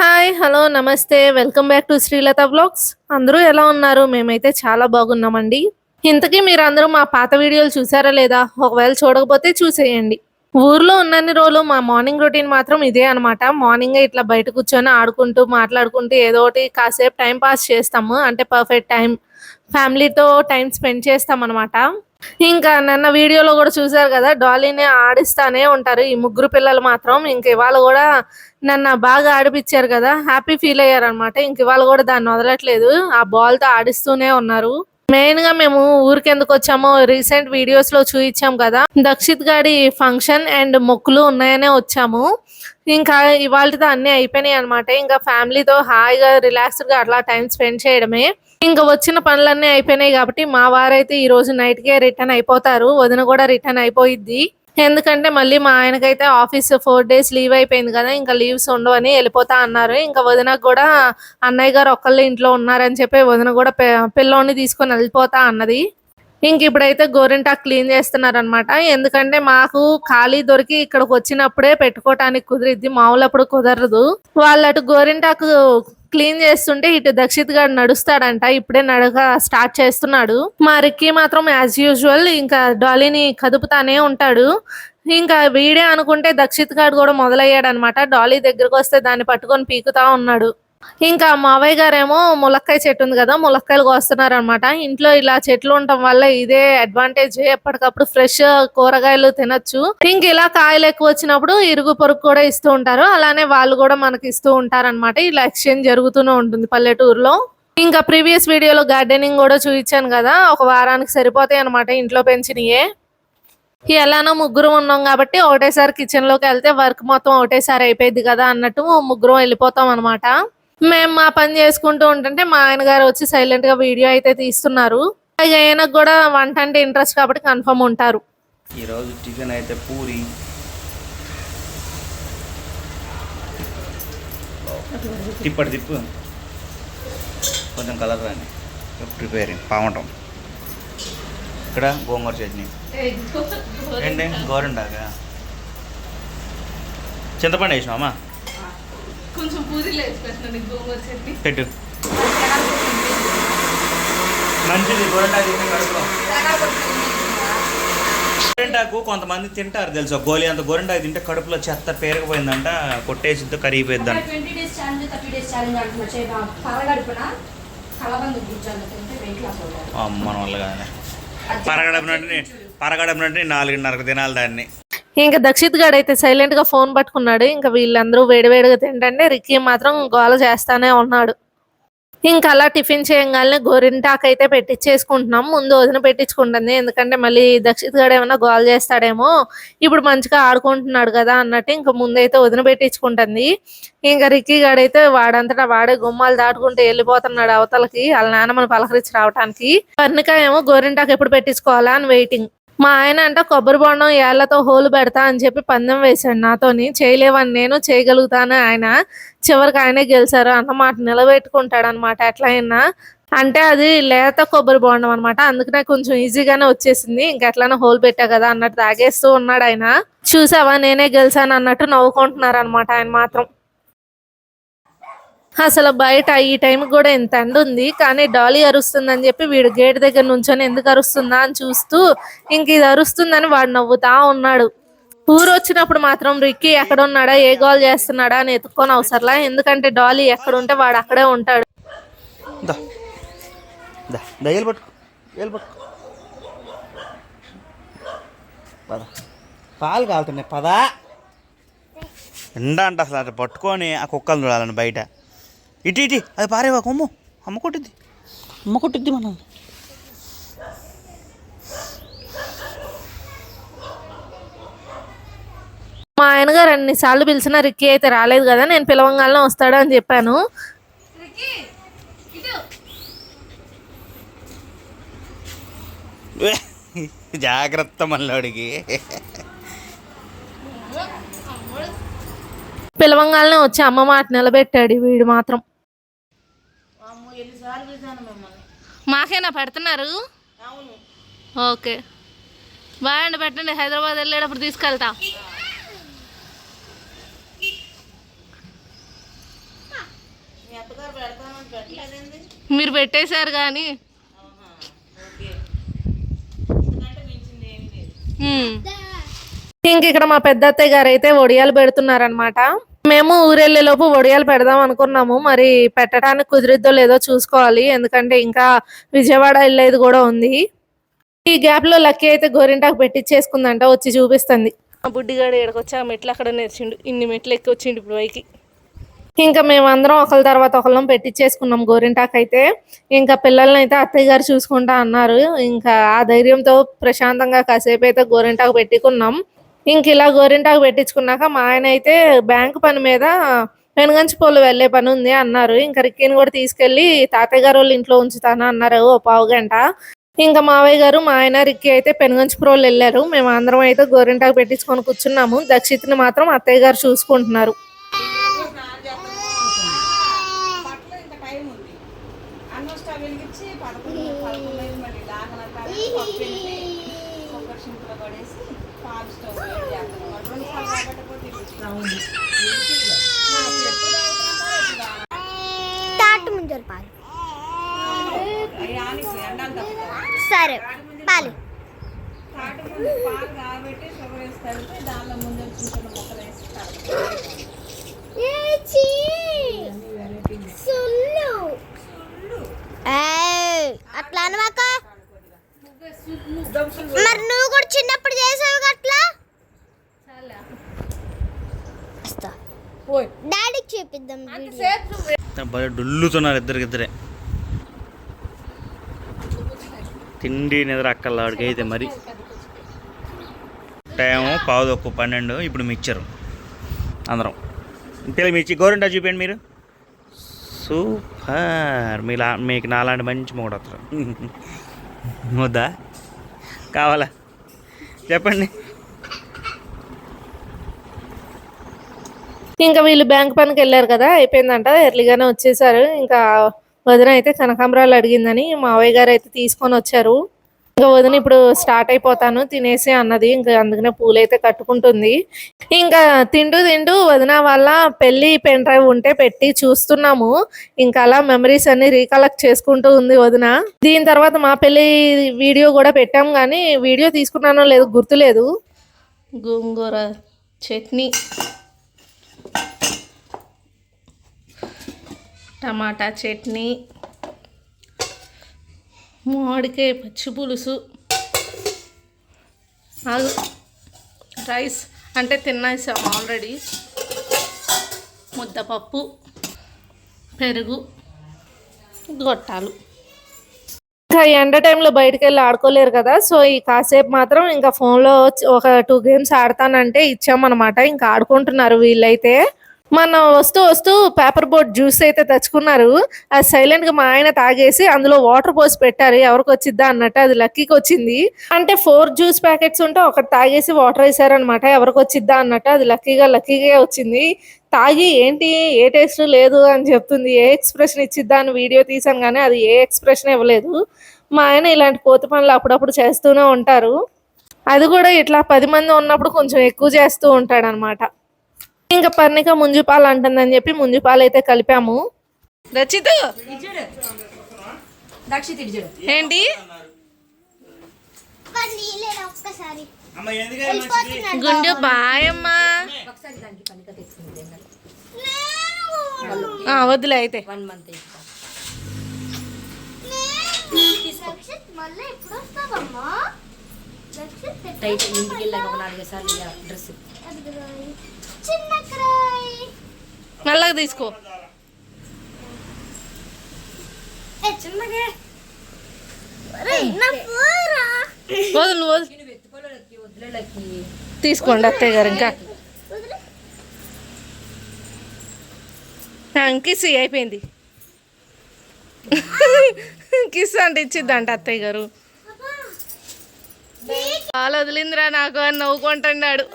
Hi! Hello! నమస్తే. Welcome back to Srilatha vlogs. అందరూ ఎలా ఉన్నారు? మేమైతే చాలా బాగున్నామండి. ఇంతకీ మీరందరూ మా పాత వీడియోలు చూసారా లేదా? ఒకవేళ చూడకపోతే చూసేయండి. ఊర్లో ఉన్నన్ని రోజులు మా మార్నింగ్ రొటీన్ మాత్రం ఇదే అనమాట. మార్నింగే ఇట్లా బయట కూర్చొని ఆడుకుంటూ, మాట్లాడుకుంటూ ఏదో ఒకటి కాసేపు టైం పాస్ చేస్తాము. అంటే పర్ఫెక్ట్ టైం. ఫ్యామిలీతో టైం స్పెండ్ చేస్తామనమాట. ఇంకా నిన్న వీడియోలో గూడా చూసారు గదా! డాలీని ఆడిస్తానే ఉంటారు. ఈ ముగ్గురు పిల్లలు మాత్రం. ఇంక ఇవాళ గూడా నన్ను బాగా ఆడిపిచ్చారు గదా! హ్యాపీ ఫీల్ అయ్యారనమాట. ఇంక ఇవాళ గూడా దాన్ని వదలట్లేదు. ఆ బాల్‌తో ఆడిస్తూనే ఉన్నారు. మెయిన్‌గా మేము ఊరికెందుకొచ్చామో రీసెంట్ వీడియోస్‌లో చూయించాం కదా! దక్షిత్ గాడి ఫంక్షన్ అండ్ మొక్కులు ఉన్నాయనే వచ్చాము. ఇంకా ఇవాల్టితో అన్నీ అయిపోయినాయనమాట. ఇంకా ఫ్యామిలీతో హాయిగా రిలాక్స్‌డ్‌గా అట్లా టైమ్ స్పెండ్ చేయడమే. ఇంక వచ్చిన పనులన్నీ అయిపోయినాయి గాబట్టి, మా వారైతే ఈరోజు నైట్‌కే రిటర్న్ అయిపోతారు. వదిన గూడా రిటర్న్ అయిపోయిద్ది. ఎందుకంటే, మళ్ళీ మా ఆయనకైతే ఆఫీస్ 4 డేస్ లీవ్ అయిపోయింది గదా! ఇంకా లీవ్స్ ఉండవని ఎళ్ళిపోతా అన్నారు. ఇంకా వదినకు గూడా అన్నయ్య గారు ఒక్కళ్ళే ఇంట్లో ఉన్నారని చెప్పి వదిన గూడా పిల్లోడిని తీసుకొని ఎళ్ళిపోతా అన్నది. ఇంకిప్పుడైతే గోరింటాకు క్లీన్ చేస్తున్నారనమాట. ఎందుకంటే, మాకు ఖాళీ దొరికి ఇక్కడికొచ్చినప్పుడే పెట్టుకోటానికి కుదిరిద్ది. మామూలప్పుడు కుదరదు. వాళ్ళటు గోరింటాకు క్లీన్ చేస్తుంటే ఇటు దక్షిత్ గాడు నడుస్తాడంట. ఇప్పుడే నడక స్టార్ట్ చేస్తున్నాడు. మా రిక్కీ మాత్రం యాజ్ యూజువల్ ఇంకా డాలీని కదుపుతానే ఉంటాడు. ఇంకా వీడే అనుకుంటే దక్షిత్ గాడు గూడా మొదలయ్యాడనమాట. డాలీ దగ్గరకొస్తే దాన్ని పట్టుకొని పీకుతా ఉన్నాడు. ఇంకా మావయ్య గారేమో ములక్కాయ చెట్టు ఉంది గదా! ములక్కాయలు కోస్తున్నారనమాట. ఇంట్లో ఇలా చెట్లు ఉండటం వల్ల ఇదే అడ్వాంటేజ్. ఎప్పటికప్పుడు ఫ్రెష్ కూరగాయలు తినొచ్చు. ఇలా కాయలెక్కువొచ్చినప్పుడు ఇరుగు పొరుగు కూడా ఇస్తూ ఉంటారు. అలానే వాళ్ళు గూడా మనకిస్తూ ఉంటారనమాట. ఇలా ఎక్స్‌చేంజ్ జరుగుతూనే ఉంటుంది పల్లెటూరులో. ఇంకా ప్రీవియస్ వీడియోలో గార్డెనింగ్ గూడా చూయించాను గదా! ఒక వారానికి సరిపోతాయనమాట ఇంట్లో పెంచినియే. ఎలానో ముగ్గురం ఉన్నాం గాబట్టి ఒకటేసారి కిచెన్‌లోకెళ్తే వర్క్ మొత్తం ఒకటేసారి అయిపోయిద్ది గదా! అన్నట్టు ముగ్గురం ఎళ్ళిపోతామనమాట. మేము మా పని చేసుకుంటూ ఉంటుంటే మా ఆయన గారు వచ్చి సైలెంట్‌గా వీడియో అయితే తీస్తున్నారు. ఇగ ఈయనకు గూడా వంట అంటే ఇంట్రెస్ట్ కాబట్టి కన్ఫర్మ్ ఉంటారు. ఈరోజు టిఫిన్ అయితే పూరి, తిప్పు కొంచెం కలర్ రాని ప్రిపేరింగ్ పావటం. ఇక్కడ గోంగూర చట్నీ ఏంటి గోరండాగా చింతపండు వేసినామా కొంచెం పూరీలు వేసి గోంగూర చట్నీ పెట్టు. మంచిది గోరంటాకు కడుపులో. గోరింటాకు కొంతమంది తింటారు తెలుసా, గోలి అంత గోరింటాకు తింటే కడుపులో చెత్త పేరకపోయిందంట, కొట్టేసిద్దో కరిగిపోయిందంట. మన వల్ల కానీ పరగడపినట్టు 4:30 తినాలి దాన్ని. ఇంకా దక్షిత్ గాడు అయితే సైలెంట్ గా ఫోన్ పట్టుకున్నాడు. ఇంకా వీళ్ళందరూ వేడివేడిగా తింటంటే రిక్కీ మాత్రం గోల చేస్తానే ఉన్నాడు. ఇంకా అలా టిఫిన్ చేయంగానే గోరింటాకు అయితే పెట్టించేసుకుంటున్నాం. ముందు వదిన పెట్టించుకుంటుంది. ఎందుకంటే మళ్ళీ దక్షిత్ గాడు ఏమన్నా గోల చేస్తాడేమో, ఇప్పుడు మంచిగా ఆడుకుంటున్నాడు కదా అన్నట్టు ఇంకా ముందైతే వదిన పెట్టించుకుంటుంది. ఇంకా రిక్కీ గాడైతే వాడంతటా వాడే గుమ్మాలు దాటుకుంటూ వెళ్ళిపోతున్నాడు అవతలకి వాళ్ళ నాన్నమ్మని పలకరించి రావడానికి. వర్ణిక ఏమో గోరింటాకు ఎప్పుడు పెట్టించుకోవాలా అని వెయిటింగ్. మా ఆయన అంట కొబ్బరి బొండం ఏళ్లతో హోలు పెడతా అని చెప్పి పందెం వేశాడు నాతోని. చేయలేవని నేను, చేయగలుగుతాను ఆయన. చివరికి ఆయనే గెలిచారు అన్నమాట. నిలబెట్టుకుంటాడు అనమాట ఎట్లయినా. అంటే అది లేత కొబ్బరి బొండం అనమాట. అందుకనే కొంచెం ఈజీగానే వచ్చేసింది. ఇంకెట్లైనా హోల్ పెట్టా కదా అన్నట్టు తాగేస్తూ ఉన్నాడు ఆయన. చూసావా నేనే గెలిచాను అన్నట్టు నవ్వుకుంటున్నారు అనమాట ఆయన మాత్రం. అసలు బయట ఈ టైంకి కూడా ఇంత ఎండ ఉంది. కానీ డాలీ అరుస్తుందని చెప్పి వీడు గేట్ దగ్గర నుంచొని ఎందుకు అరుస్తుందా అని చూస్తూ ఇంక ఇది అరుస్తుందని వాడు నవ్వుతా ఉన్నాడు. ఊరు వచ్చినప్పుడు మాత్రం రిక్కీ ఎక్కడున్నాడా, ఏ గోల్ చేస్తున్నాడా అని ఎత్తుక్కొని అవసరంలా. ఎందుకంటే డాలీ ఎక్కడుంటే వాడు అక్కడే ఉంటాడు. పాలు కాలుతున్నాయి పదా ఎండ అంట అసలు అట్లా పట్టుకొని ఆ కుక్కలు చూడాలని బయట. ఇటు అది పారేవా కొమ్ము, అమ్మ కొట్టిద్ది మనం. మా ఆయన గారు అన్నిసార్లు పిలిచినా రిక్కీ అయితే రాలేదు కదా, నేను పిలవంగానే వస్తాడు అని చెప్పాను. జాగ్రత్త మళ్ళీకి. పిలవంగానే వచ్చి అమ్మ మాట నిలబెట్టాడు వీడు మాత్రం. మాకేనా పెడుతున్నారు? ఓకే బాగా పెట్టండి. హైదరాబాద్ వెళ్ళేటప్పుడు తీసుకెళ్తా. మీరు పెట్టేశారు కానీ ఇంక ఇక్కడ మా పెద్ద అత్తయ్య గారు అయితే వడియాలు పెడుతున్నారనమాట. మేము ఊరెళ్ళే లోపు వడియాలు పెడదాం అనుకున్నాము. మరి పెట్టడానికి కుదిరిద్దో లేదో చూసుకోవాలి, ఎందుకంటే ఇంకా విజయవాడ వెళ్ళేది కూడా ఉంది. ఈ గ్యాప్ లో లక్కీ అయితే గోరింటాకు పెట్టించేసుకుందంట, వచ్చి చూపిస్తుంది. ఆ బుడ్డిగాడు ఎక్కడికొచ్చి ఆ మెట్లు అక్కడ నేర్చిండు, ఇన్ని మెట్లు ఎక్కి వచ్చిండు ఇప్పుడు పైకి. ఇంకా మేమందరం ఒకళ్ళ తర్వాత ఒకళ్ళం పెట్టించేసుకున్నాం గోరింటాకు అయితే. ఇంకా పిల్లల్ని అయితే అత్తయ్య గారు చూసుకుంటా అన్నారు. ఇంకా ఆ ధైర్యంతో ప్రశాంతంగా కాసేపు అయితే గోరింటాకు పెట్టుకున్నాం. ఇంక ఇలా గోరింటాకు పెట్టించుకున్నాక మా ఆయన అయితే బ్యాంకు పని మీద పెనుగంచిపోలు వెళ్ళే పని ఉంది అన్నారు. ఇంకా రిక్కీని కూడా తీసుకెళ్లి తాతయ్య గారు వాళ్ళ ఇంట్లో ఉంచుతాను అన్నారు ఓ పావు గంట. ఇంకా మావయ్య గారు మా ఆయన రిక్కీ అయితే పెనుగంచిపురోలు వెళ్ళారు. మేము అందరం అయితే గోరింటాకు పెట్టించుకొని కూర్చున్నాము. దక్షిత్ని మాత్రం అత్తయ్య గారు చూసుకుంటున్నారు. సరే పాలు అట్లా అనమాక. మరి నువ్వు కూడా చిన్నప్పుడు చేసావు అట్లా. డాడీకి చూపిద్దాం. డొల్లుతున్నారు ఇద్దరికిద్దరే. తిండి నిద్ర అక్కల వాడికి అయితే మరి. టైము 11:12. ఇప్పుడు మిక్చరు అందరం ఇంతలో మిర్చి గోరింటా చూపించండి మీరు. సూపర్. మీకు నాలాంటి మంచి మొగుడు వస్తారు. వద్దా కావాలా చెప్పండి. ఇంకా వీళ్ళు బ్యాంక్ పనికి వెళ్ళారు కదా, అయిపోయిందంట, ఎర్లీగానే వచ్చేసారు. ఇంకా వదిన అయితే కనకాంబరాలు అడిగిందని మావయ్య గారు అయితే తీసుకొని వచ్చారు. ఇంకా వదిన ఇప్పుడు స్టార్ట్ అయిపోతాను తినేసి అన్నది. ఇంకా అందుకనే పూలు అయితే కట్టుకుంటుంది. ఇంకా తింటూ తింటూ వదిన వాళ్ళ పెళ్లి పెన్ డ్రైవ్ ఉంటే పెట్టి చూస్తున్నాము. ఇంకా అలా మెమరీస్ అన్ని రీకలెక్ట్ చేసుకుంటూ ఉంది వదిన. దీని తర్వాత మా పెళ్లి వీడియో కూడా పెట్టాం, కానీ వీడియో తీసుకున్నానో లేదో గుర్తులేదు. గోంగూర చట్నీ, టమాటా చట్నీ, మామిడికాయ పచ్చి పులుసు, రైస్ అంటే తినేసాం ఆల్రెడీ, ముద్దపప్పు, పెరుగు, గొట్టాలు. ఇంకా ఎండ టైంలో బయటకు వెళ్ళి ఆడుకోలేరు కదా, సో ఈ కాసేపు మాత్రం ఇంకా ఫోన్లో ఒక 2 గేమ్స్ ఆడతానంటే ఇచ్చామన్నమాట. ఇంకా ఆడుకుంటున్నారు వీళ్ళైతే. మనం వస్తూ పేపర్ బోట్ జ్యూస్ అయితే తెచ్చుకున్నారు. అది సైలెంట్ గా మా ఆయన తాగేసి అందులో వాటర్ పోసి పెట్టారు, ఎవరికి వచ్చిద్దా అన్నట్టు. అది లక్కీకి వచ్చింది. అంటే 4 జ్యూస్ ప్యాకెట్స్ ఉంటే ఒకటి తాగేసి వాటర్ వేసారనమాట, ఎవరికి వచ్చిద్దా అన్నట్టు. అది లక్కీగా వచ్చింది. తాగి ఏంటి ఏ టేస్ట్ లేదు అని చెప్తుంది. ఏ ఎక్స్ప్రెషన్ ఇచ్చిద్దా అని వీడియో తీసాను, కానీ అది ఏ ఎక్స్ప్రెషన్ ఇవ్వలేదు. మా ఆయన ఇలాంటి కోతి పనులు అప్పుడప్పుడు చేస్తూనే ఉంటారు. అది కూడా ఇట్లా 10 మంది ఉన్నప్పుడు కొంచెం ఎక్కువ చేస్తూ ఉంటాడు అనమాట. ఇంకా పర్ణిక ముంజుపాలు అంటుందని చెప్పి ముంజుపాలు అయితే కలిపాము. రచిత ఏంటి గుండు బాయమ్మా, వద్దులే అయితే. మెల్లగా తీసుకో. వదులు తీసుకోండి అత్తయ్య గారు. ఇంకా కిస్ అయిపోయింది. కిస్ అంటే ఇచ్చిద్దంట అత్తయ్య గారు. చాలా వదిలిందిరా నాకు అని నవ్వుకుంటున్నాడు.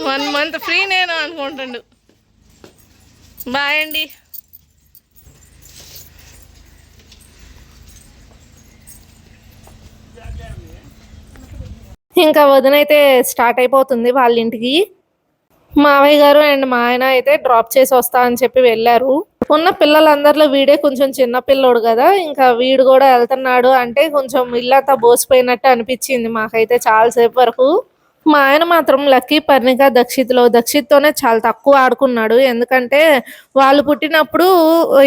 1 మంత్ ఫ్రీ నేను అనుకుంటుండు. బాయ్ అండి. ఇంకా వదినైతే స్టార్ట్ అయిపోతుంది వాళ్ళ ఇంటికి. మావయ్య గారు అండ్ మా ఆయన అయితే డ్రాప్ చేసి వస్తా అని చెప్పి వెళ్ళారు. ఉన్న పిల్లలందరిలో వీడే కొంచెం చిన్న పిల్లోడు కదా, ఇంకా వీడు కూడా వెళ్తున్నాడు అంటే కొంచెం ఇల్లంతా బోసిపోయినట్టు అనిపించింది మాకైతే చాలాసేపు వరకు. మా ఆయన మాత్రం లక్కీ, పర్ణిక, దక్షిత్తోనే చాలా తక్కువ ఆడుకున్నాడు. ఎందుకంటే వాళ్ళు పుట్టినప్పుడు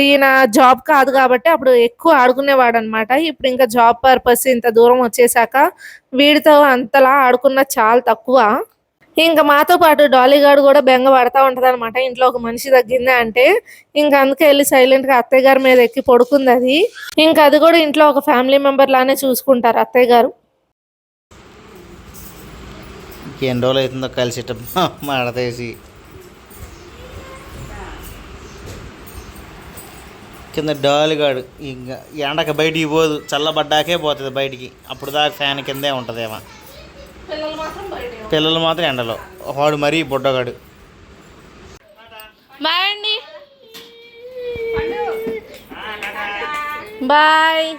ఈయన జాబ్ కాదు కాబట్టి అప్పుడు ఎక్కువ ఆడుకునేవాడు అనమాట. ఇప్పుడు ఇంకా జాబ్ పర్పస్ ఇంత దూరం వచ్చేసాక వీడితో అంతలా ఆడుకున్న చాలా తక్కువ. ఇంకా మాతో పాటు డాలీ గారు కూడా బెంగ పడతా ఉంటది అనమాట, ఇంట్లో ఒక మనిషి తగ్గిందా అంటే. ఇంకా అందుకే వెళ్ళి సైలెంట్ గా అత్తయ్య గారి మీద ఎక్కి పడుకుంది అది. ఇంకా అది కూడా ఇంట్లో ఒక ఫ్యామిలీ మెంబర్ లానే చూసుకుంటారు అత్తయ్య గారు. ఎన్ని రోజులు అవుతుందో కలిసి మడతేసి కింద డాలుగాడు ఇంకా ఎండక బయటికి పోదు, చల్లబడ్డాకే పోతుంది బయటికి. అప్పుడు దాకా ఫ్యాన్ కిందే ఉంటుందేమో. పిల్లలు మాత్రం ఎండలో, వాడు మరీ బుడ్డగాడు. బాయ్ అండి, బాయ్.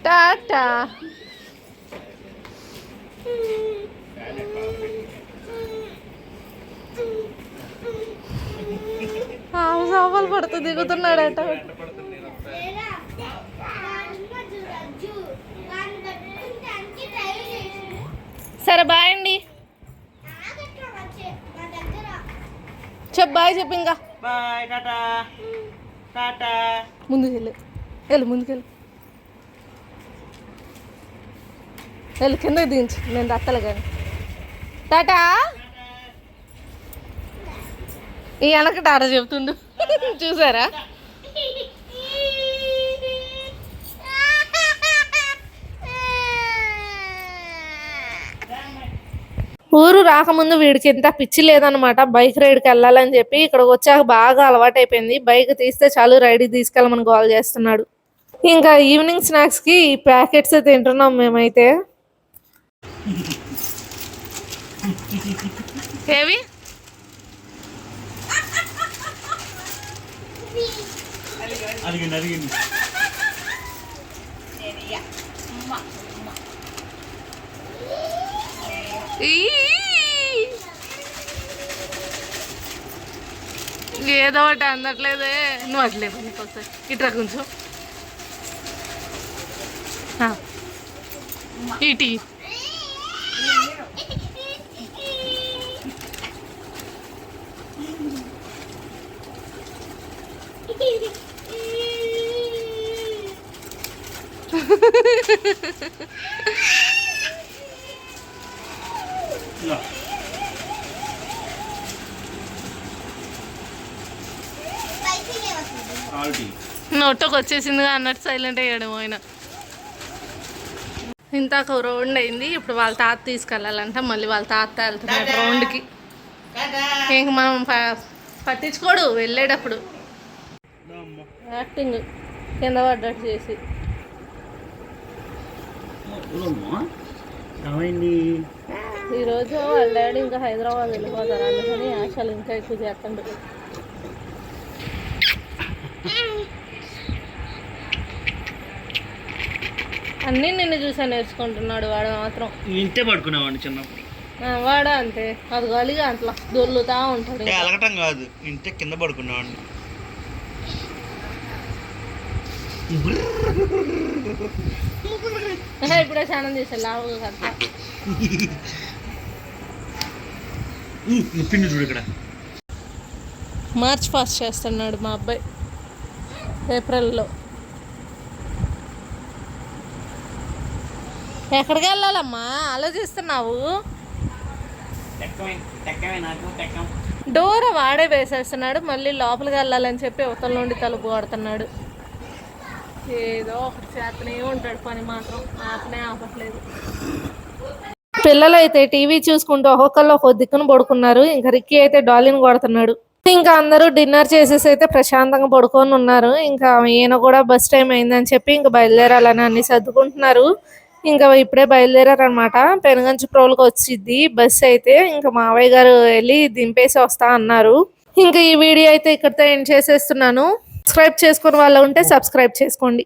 టాటా. సవాలు పడుతూ దిగుతున్నాడట. సరే బాయ్ అండి, బాయ్ చెప్పు. ఇంకా బాయ్, టాటా టాటా. ముందుకెళ్ళు, ముందుకెళ్ళు, కింద దించు, నేను దత్తలు కానీ. టాటా. ఈ వెనక టాటా చెప్తుండు చూసారా. ఊరు రాకముందు వీడికి ఇంత పిచ్చి లేదనమాట, బైక్ రైడ్కి వెళ్ళాలని చెప్పి. ఇక్కడికి వచ్చాక బాగా అలవాటు అయిపోయింది, బైక్ తీస్తే చాలు రైడ్కి తీసుకెళ్ళమని కాల్ చేస్తున్నాడు. ఇంకా ఈవినింగ్ స్నాక్స్కి ఈ ప్యాకెట్స్ తింటున్నాం మేమైతే. ఏవి ఏదో ఒకటి అందట్లేదే. నువ్వు అట్లేదు నీకోసారి ఇట్రా కొంచెం ఇటీ. నోట్లోకి వచ్చేసిందిగా అన్నట్టు సైలెంట్ అయ్యాడు ఆయన. ఇంతాక రౌండ్ అయింది, ఇప్పుడు వాళ్ళ తాత తీసుకెళ్ళాలంట. మళ్ళీ వాళ్ళ తాత వెళ్తున్నాడు రౌండ్కి. ఇంక మనం పట్టించుకోడు వెళ్ళేటప్పుడు, యాక్టింగ్ కింద పడ్డట్టు చేసి. ఈరోజు వాళ్ళ డాడీ ఇంకా హైదరాబాద్ వెళ్ళిపోతారు, అందుకని ఆశలు ఇంకా ఎక్కువ చేస్తుండ్రు. అన్నీ నిన్ను చూసా నేర్చుకుంటున్నాడు వాడు మాత్రం. ఇంతే పడుకునేవాడిని చిన్నప్పుడు. వాడు అంతే, అది గలిగా అట్లా దొల్లుతా ఉంటాడు. అలగటం కాదు, ఇంతే కింద పడుకునేవాడిని. ఇప్పుడే స్నానం చేసా లావుగా అట్లా. పిండి చూడు ఇక్కడ. మార్చ్ పాస్ చేస్తున్నాడు మా అబ్బాయి ఏప్రిల్లో. ఎక్కడికి వెళ్ళాలమ్మా ఆలోచిస్తున్నావు? డోర్ వాడే వేసేస్తున్నాడు, మళ్ళీ లోపలికి వెళ్ళాలని చెప్పి అవతల నుండి తలుపు కొడుతున్నాడు. ఏదో ఒకటి చేతనే ఉంటాడు పని మాత్రం, ఆపనే ఆపట్లేదు. పిల్లలు అయితే టీవీ చూసుకుంటూ ఒక్కొక్కళ్ళు ఒక్కొక్క దిక్కును పడుకున్నారు. ఇంకా రిక్కీ అయితే డాలీని కొడుతున్నాడు. ఇంకా అందరూ డిన్నర్ చేసేసి అయితే ప్రశాంతంగా పడుకొని ఉన్నారు. ఇంకా ఈయన కూడా బస్ టైం అయిందని చెప్పి ఇంకా బయలుదేరాలని అన్ని సర్దుకుంటున్నారు. ఇంకా ఇప్పుడే బయలుదేరారనమాట. పెనుగంచి ప్రోలుకి వచ్చింది బస్సు అయితే. ఇంకా మావయ్య గారు వెళ్ళి దింపేసి వస్తా అన్నారు. ఇంకా ఈ వీడియో అయితే ఇక్కడితో ఎండ్ చేసేస్తున్నాను. సబ్స్క్రైబ్ చేసుకుని వాళ్ళు ఉంటే సబ్స్క్రైబ్ చేసుకోండి.